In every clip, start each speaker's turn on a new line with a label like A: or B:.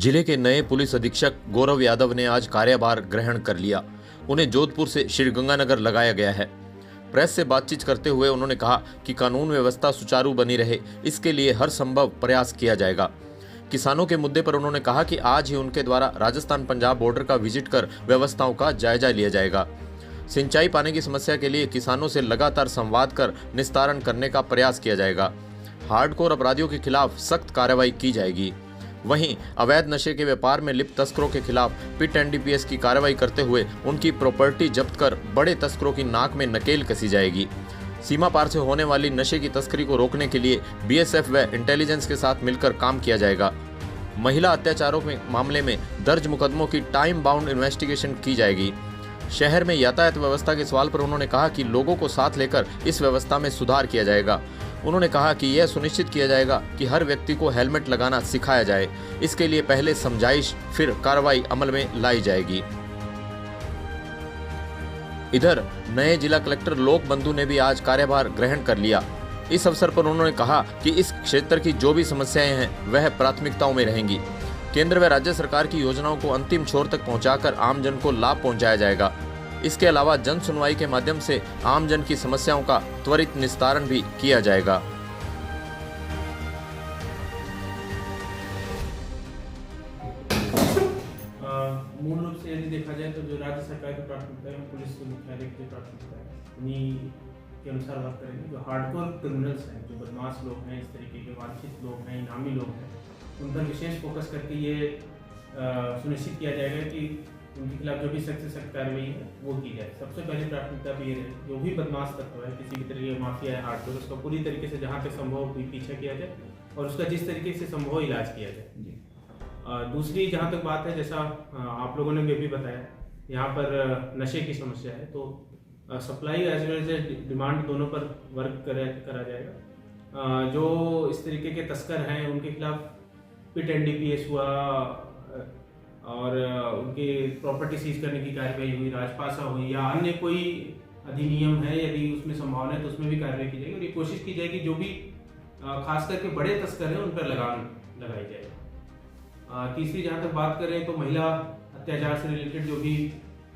A: जिले के नए पुलिस अधीक्षक गौरव यादव ने आज कार्यभार ग्रहण कर लिया। उन्हें जोधपुर से श्रीगंगानगर लगाया गया है। प्रेस से बातचीत करते हुए उन्होंने कहा कि कानून व्यवस्था सुचारू बनी रहे, इसके लिए हर संभव प्रयास किया जाएगा। किसानों के मुद्दे पर उन्होंने कहा कि आज ही उनके द्वारा राजस्थान पंजाब बॉर्डर का विजिट कर व्यवस्थाओं का जायजा लिया जाएगा। सिंचाई पानी की समस्या के लिए किसानों से लगातार संवाद कर निस्तारण करने का प्रयास किया जाएगा। हार्डकोर अपराधियों के खिलाफ सख्त कार्रवाई की जाएगी। वहीं अवैध नशे के व्यापार में लिप्त तस्करों के खिलाफ पिट एनडीपीएस की कार्रवाई करते हुए उनकी प्रॉपर्टी जब्त कर बड़े तस्करों की नाक में नकेल कसी जाएगी। सीमा पार से होने वाली नशे की तस्करी को रोकने के लिए बीएसएफ व इंटेलिजेंस के साथ मिलकर काम किया जाएगा। महिला अत्याचारों के मामले में दर्ज मुकदमों की टाइम बाउंड इन्वेस्टिगेशन की जाएगी। शहर में यातायात व्यवस्था के सवाल पर उन्होंने कहा कि लोगों को साथ लेकर इस व्यवस्था में सुधार किया जाएगा। उन्होंने कहा कि यह सुनिश्चित किया जाएगा कि हर व्यक्ति को हेलमेट लगाना सिखाया जाए। इसके लिए पहले समझाइश फिर कार्रवाई अमल में लाई जाएगी। इधर नए जिला कलेक्टर लोक बंधु ने भी आज कार्यभार ग्रहण कर लिया। इस अवसर पर उन्होंने कहा कि इस क्षेत्र की जो भी समस्याएं हैं वह प्राथमिकताओं में रहेंगी। केंद्र व राज्य सरकार की योजनाओं को अंतिम छोर तक पहुंचाकर आमजन को लाभ पहुंचाया जाएगा। इसके अलावा जन सुनवाई के माध्यम से आमजन की समस्याओं का त्वरित निस्तारण भी किया जाएगा।
B: मूल रूप से यदि देखा जाए तो जो राज्य सरकार की प्राथमिकता है पुलिस मुख्यालय की प्राथमिकता है, उन्हीं के अनुसार बात करेंगे। जो हार्डकोर क्रिमिनल्स हैं, जो बदमाश लोग हैं, इस तरीके के वांछित लोग हैं, इनामी लोग हैं, उन पर विशेष फोकस करके ये सुनिश्चित किया जाएगा कि उनके खिलाफ जो भी सख्त से सख्त कार्रवाई है वो की जाए। सबसे पहले प्राथमिकता भी ये रहे जो भी बदमाश तत्व है, किसी भी तरीके का माफिया है हार्डकोर, उसका पूरी तरीके से जहाँ तक संभव पीछा किया जाए और उसका जिस तरीके से संभव इलाज किया जाए। दूसरी जहाँ तक बात है, जैसा आप लोगों ने भी बताया, यहाँ पर नशे की समस्या है, तो supply as well as demand दोनों पर वर्क करा जाएगा। जो इस तरीके के तस्कर हैं उनके खिलाफ पिट एनडीपीएस हुआ और उनके प्रॉपर्टी सीज करने की कार्रवाई हुई, राजपासा हुई, या अन्य कोई अधिनियम है यदि उसमें संभावना है तो उसमें भी कार्रवाई की जाएगी। और ये कोशिश की जाएगी जो भी खास करके बड़े तस्कर हैं उन पर लगाम लगाई जाए। तीसरी जहाँ तक बात करें तो महिला अत्याचार से रिलेटेड जो भी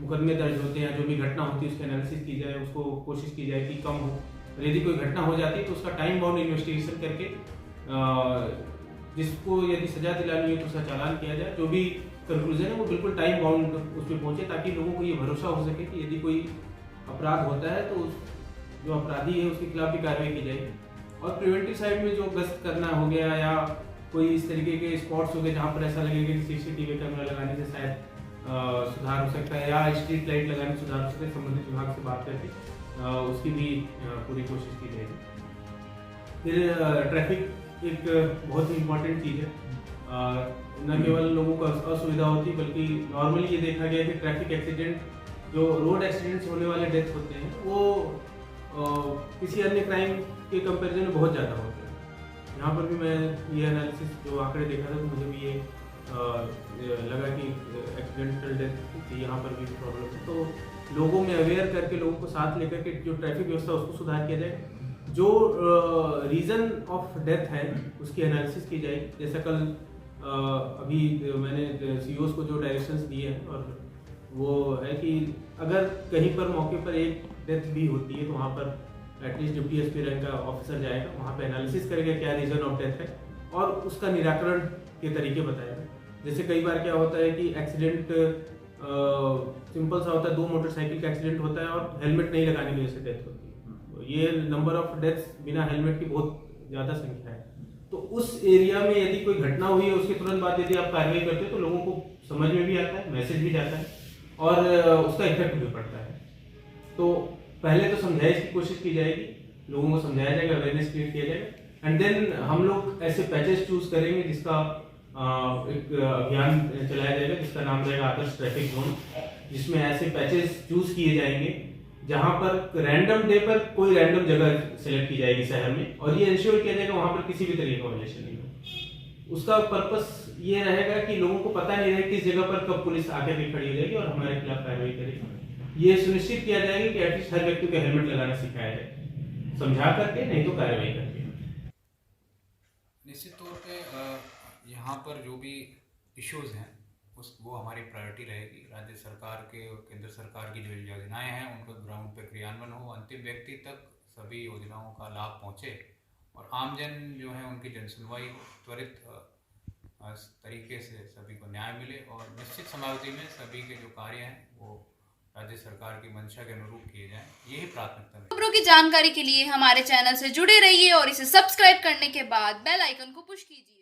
B: मुकदमे दर्ज होते हैं, जो भी घटना होती है उसका एनालिसिस की जाए, उसको कोशिश की जाए कि कम हो। और यदि कोई घटना हो जाती है तो उसका टाइम बाउंड इन्वेस्टिगेशन करके जिसको यदि सजा दिलानी है तो उसका चालान किया जाए। जो भी कंक्लूजन है वो बिल्कुल टाइम बाउंड उस पर पहुंचे, ताकि लोगों को ये भरोसा हो सके कि यदि कोई अपराध होता है तो जो अपराधी है उसके खिलाफ भी कार्रवाई की जाएगी। और प्रिवेंटिव साइड में जो गश्त करना हो गया या कोई इस तरीके के स्पॉट्स हो गए जहाँ पर ऐसा लगेगा कि सीसीटीवी कैमरा लगाने से शायद सुधार हो सकता है, या स्ट्रीट लाइट लगाने से सुधार हो सकता है, संबंधित विभाग से बात करके उसकी भी पूरी कोशिश की जाएगी। फिर ट्रैफिक एक बहुत ही इम्पोर्टेंट चीज़ है। न केवल लोगों को असुविधा होती है बल्कि नॉर्मली ये देखा गया है कि ट्रैफिक एक्सीडेंट, जो रोड एक्सीडेंट्स होने वाले डेथ होते हैं, वो किसी अन्य क्राइम के कंपैरिजन में बहुत ज़्यादा होते हैं। यहाँ पर भी मैं ये एनालिसिस जो आंकड़े देखा था तो मुझे भी ये लगा कि एक्सीडेंटल डेथ की यहाँ पर भी प्रॉब्लम है। तो लोगों में अवेयर करके लोगों को साथ लेकर के जो ट्रैफिक व्यवस्था उसको सुधार किया जाए। जो रीज़न ऑफ डेथ है उसकी एनालिसिस की जाएगी। जैसा कल अभी मैंने सीईओज को जो डायरेक्शंस दिए हैं, और वो है कि अगर कहीं पर मौके पर एक डेथ भी होती है तो वहाँ पर एटलीस्ट जो पीएसपी रैंक का ऑफिसर जाएगा, वहाँ पे एनालिसिस करेगा क्या रीज़न ऑफ डेथ है और उसका निराकरण के तरीके बताएगा। जैसे कई बार क्या होता है कि एक्सीडेंट सिंपल सा होता है, 2 मोटरसाइकिल का एक्सीडेंट होता है और हेलमेट नहीं लगाने की वजह से डेथ होती है। ये नंबर ऑफ डेथ्स बिना हेलमेट की बहुत ज़्यादा संख्या है। तो उस एरिया में यदि कोई घटना हुई है उसके तुरंत बाद यदि आप कार्रवाई करते हो तो लोगों को समझ में भी आता है, मैसेज भी जाता है और उसका इफेक्ट भी पड़ता है। तो पहले तो समझाइश की कोशिश की जाएगी, लोगों को समझाया जाएगा, अवेयरनेस क्रिएट किया जाएगा, एंड देन हम लोग ऐसे पैचेस चूज करेंगे जिसका एक अभियान चलाया जाएगा जिसका नाम रहेगा आदर्श ट्रैफिक जोन, जिसमें ऐसे पैचेस चूज किए जाएंगे जहां पर रैंडम डे पर कोई रैंडम जगह सेलेक्ट की जाएगी शहर में, और ये इंश्योर किया जाएगा वहां पर किसी भी तरीके का वायलेशन नहीं हो। उसका पर्पस ये रहेगा कि लोगों को पता नहीं रहे किस जगह पर कब पुलिस आके भी खड़ी हो जाएगी और हमारे खिलाफ कार्रवाई करेगी। ये सुनिश्चित किया जाएगा कि एटलीस्ट हर व्यक्ति को हेलमेट लगाना सिखाया जाए, समझा करके, नहीं तो कार्रवाई करके।
C: निश्चित तौर पे यहाँ पर जो भी इश्यूज़ हैं वो हमारी प्रायोरिटी रहेगी। राज्य सरकार के और केंद्र सरकार की जो योजनाएं हैं उनका ग्राउंड पे क्रियान्वयन हो, अंतिम व्यक्ति तक सभी योजनाओं का लाभ पहुंचे और आमजन जो है उनकी जनसुनवाई हो, त्वरित तरीके से सभी को न्याय मिले और निश्चित समयावधि में सभी के जो कार्य हैं वो राज्य सरकार की मंशा के अनुरूप किए जाएं, यही प्राथमिकता है।
D: खबरों की जानकारी के लिए हमारे चैनल से जुड़े रहिए और इसे सब्सक्राइब करने के बाद बेल आइकन को पुश कीजिए।